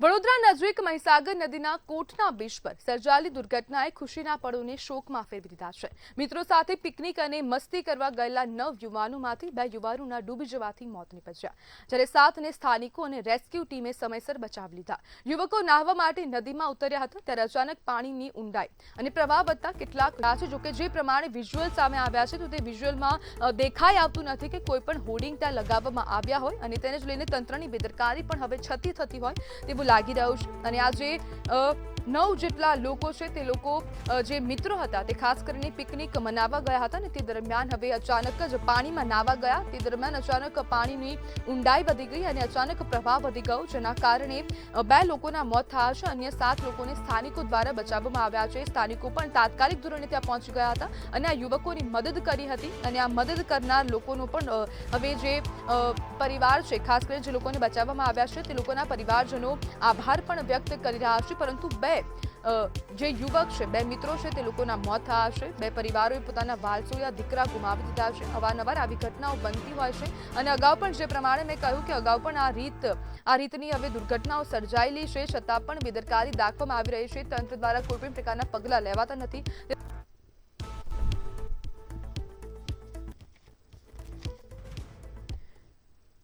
વડોદરા નજીક મહીસાગર નદીના કોટના બીચ પર સર્જાયેલી દુર્ઘટનાએ ખુશીના પળોને શોકમાં ફેરવી દીધા છે। મિત્રો સાથે પિકનિક અને મસ્તી કરવા ગયેલા 9 યુવાનોમાંથી 2 યુવાનોના ડૂબી જવાથી મોત નીપજ્યા, જ્યારે 7ને સ્થાનિકો અને રેસ્ક્યુ ટીમે સમયસર બચાવી લીધા। યુવકો નાહવા માટે નદીમાં ઉતર્યા હતા ત્યારે અચાનક પાણીની ઊંડાઈ અને પ્રવાહ વધતા કેટલાક છે। જોકે જે પ્રમાણે વિઝ્યુઅલ સામે આવ્યા છે તો તે વિઝ્યુઅલમાં દેખાઈ આવતું નથી કે કોઈ પણ હોર્ડિંગ ત્યાં લગાવવામાં આવ્યા હોય અને તેને જ લઈને તંત્રની બેદરકારી પણ હવે છતી થતી હોય તેવું લાગી રહ્યું છે। અને આ જે 9 જેટલા લોકો છે તે લોકો જે મિત્રો હતા તે ખાસ કરીને પિકનિક મનાવવા ગયા હતા અને તે દરમિયાન હવે અચાનક જ પાણીમાં નાહવા ગયા તે દરમિયાન અચાનક પાણીની ઊંડાઈ વધી ગઈ અને અચાનક પ્રવાહ વધી ગયો, જેના કારણે 2 લોકોના મોત થયા છે। અન્ય 7 લોકોને સ્થાનિકો દ્વારા બચાવવામાં આવ્યા છે। સ્થાનિકો પણ તાત્કાલિક ધોરણે ત્યાં પહોંચી ગયા હતા અને આ યુવકોની મદદ કરી હતી અને આ મદદ કરનાર લોકોનો પણ હવે જે પરિવાર છે, ખાસ કરીને જે લોકોને બચાવવામાં આવ્યા છે તે લોકોના પરિવારજનો આભાર પણ વ્યક્ત કરી રહ્યા છે। પરંતુ 2 જે યુવક છે, 2 મિત્રો છે તે લોકોના મોત થયા છે। 2 પરિવારોએ પોતાના વાલસોયા દીકરા ગુમાવી દીધા છે। અવારનવાર આવી ઘટનાઓ બનતી હોય છે અને અગાઉ પણ જે પ્રમાણે મેં કહ્યું કે અગાઉ પણ આ રીતની હવે દુર્ઘટનાઓ સર્જાયેલી છે, છતાં પણ બેદરકારી દાખવવામાં આવી રહી છે। તંત્ર દ્વારા કોઈ પણ પ્રકારના પગલાં લેવાતા નથી।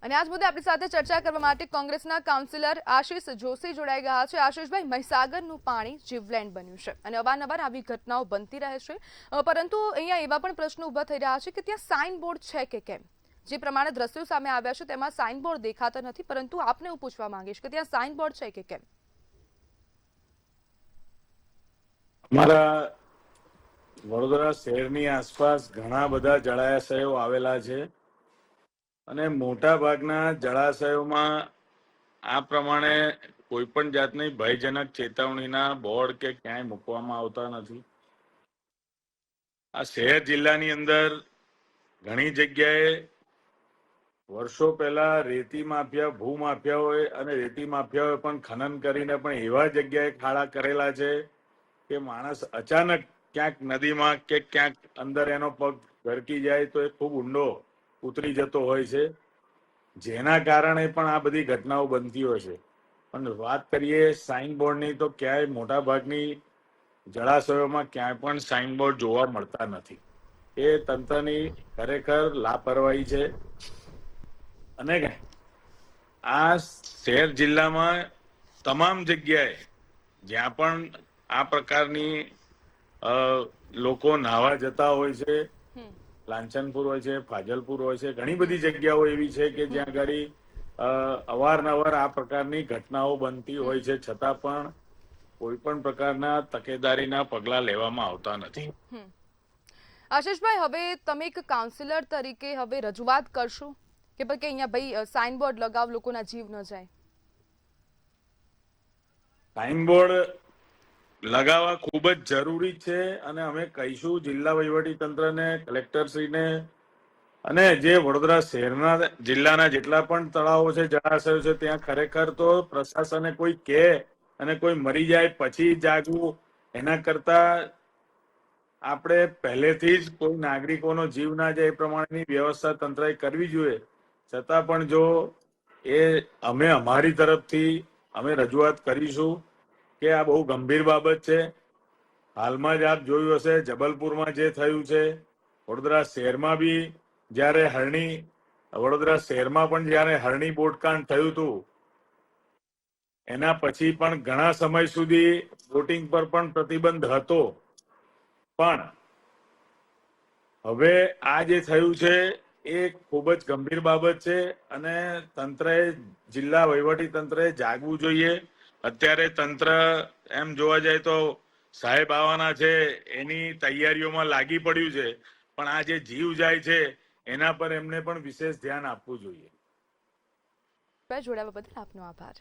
અને આજ મુદ્દે આપણી સાથે ચર્ચા કરવા માટે કોંગ્રેસના કાઉન્સિલર આશિષ જોશી જોડાઈ ગયા છે। આશિષભાઈ, મહીસાગરનું પાણી જીવલેણ બન્યું છે અને અવારનવાર આવી ઘટનાઓ બનતી રહે છે, પરંતુ અહીંયા એવા પણ પ્રશ્નો ઊભા થઈ રહ્યા છે કે ત્યાં સાઇન બોર્ડ છે કે કેમ? જે પ્રમાણે દ્રશ્યો સામે આવ્યા છે તેમાં સાઇન બોર્ડ દેખાતા નથી, પરંતુ આપને હું પૂછવા માંગીશ કે ત્યાં સાઇન બોર્ડ છે કે કેમ? અમારા વડોદરા શહેરની આસપાસ ઘણા બધા જળાશયો આવેલા છે અને મોટા ભાગના જળાશયોમાં આ પ્રમાણે કોઈ પણ જાતની ભયજનક ચેતવણીના બોર્ડ કે ક્યાંય મૂકવામાં આવતા નથી। આ શહેર જિલ્લાની અંદર ઘણી જગ્યાએ વર્ષો પહેલા રેતી માફિયા, ભૂમાફિયાઓએ અને રેતી માફિયાઓએ પણ ખનન કરીને પણ એવા જગ્યાએ ખાડા કરેલા છે કે માણસ અચાનક ક્યાંક નદીમાં કે ક્યાંક અંદર એનો પગ ગરકી જાય તો એ ખૂબ ઊંડો ઉતરી જતો હોય છે, જેના કારણે પણ આ બધી ઘટનાઓ બનતી હોય છે। પણ વાત કરીએ સાઇન બોર્ડની તો ક્યાંય મોટા ભાગની જળાશયોમાં ક્યાંય પણ સાઇન બોર્ડ જોવા મળતા નથી। એ તંત્રની ખરેખર લાપરવાહી છે અને આ શહેર જિલ્લામાં તમામ જગ્યાએ જ્યાં પણ આ પ્રકારની લોકો નાહવા જતા હોય છે, લાંચનપુર હોય છે, ફાજલપુર હોય છે, ઘણી બધી જગ્યાઓ એવી છે કે જ્યાં આગળ અવારનવાર આ પ્રકારની ઘટનાઓ બનતી હોય છે, છતાં પણ કોઈ પણ પ્રકારના તકેદારીના પગલાં લેવામાં આવતા નથી। આશિષભાઈ, હવે તમે એક કાઉન્સિલર તરીકે હવે રજૂઆત કરશો કે પછી અહીંયા ભાઈ સાઇન બોર્ડ લગાવ, લોકોના જીવ ન જાય? સાઇન બોર્ડ લગાવવા ખૂબ જ જરૂરી છે અને અમે કહીશું જિલ્લા વહીવટી તંત્રને, કલેક્ટરશ્રીને અને જે વડોદરા શહેરના જિલ્લાના જેટલા પણ તળાવો છે, જળાશયો છે, ત્યાં ખરેખર તો પ્રશાસને કોઈ કહે અને કોઈ મરી જાય પછી જાગવું, એના કરતા આપણે પહેલેથી જ કોઈ નાગરિકોનો જીવ ના જાય એ પ્રમાણેની વ્યવસ્થા તંત્રએ કરવી જોઈએ। છતાં પણ જો અમે અમારી તરફથી અમે રજૂઆત કરીશું કે આ બહુ ગંભીર બાબત છે। હાલમાં જ આપ જોયું હશે જબલપુરમાં જે થયું છે, વડોદરા શહેરમાં બી જ્યારે વડોદરા શહેરમાં પણ જ્યારે હરણી બોટકાંડ થયું હતું એના પછી પણ ઘણા સમય સુધી બોટિંગ પર પણ પ્રતિબંધ હતો, પણ હવે આ જે થયું છે એ ખૂબ જ ગંભીર બાબત છે અને તંત્રએ, જિલ્લા વહીવટી તંત્રએ જાગવું જોઈએ। અત્યારે તંત્ર એમ જોવા જાય તો સાહેબ આવવાના છે એની તૈયારીઓમાં લાગી પડ્યું છે, પણ આ જે જીવ જાય છે એના પર એમને પણ વિશેષ ધ્યાન આપવું જોઈએ। જોડાવા બદલ આપનો આભાર।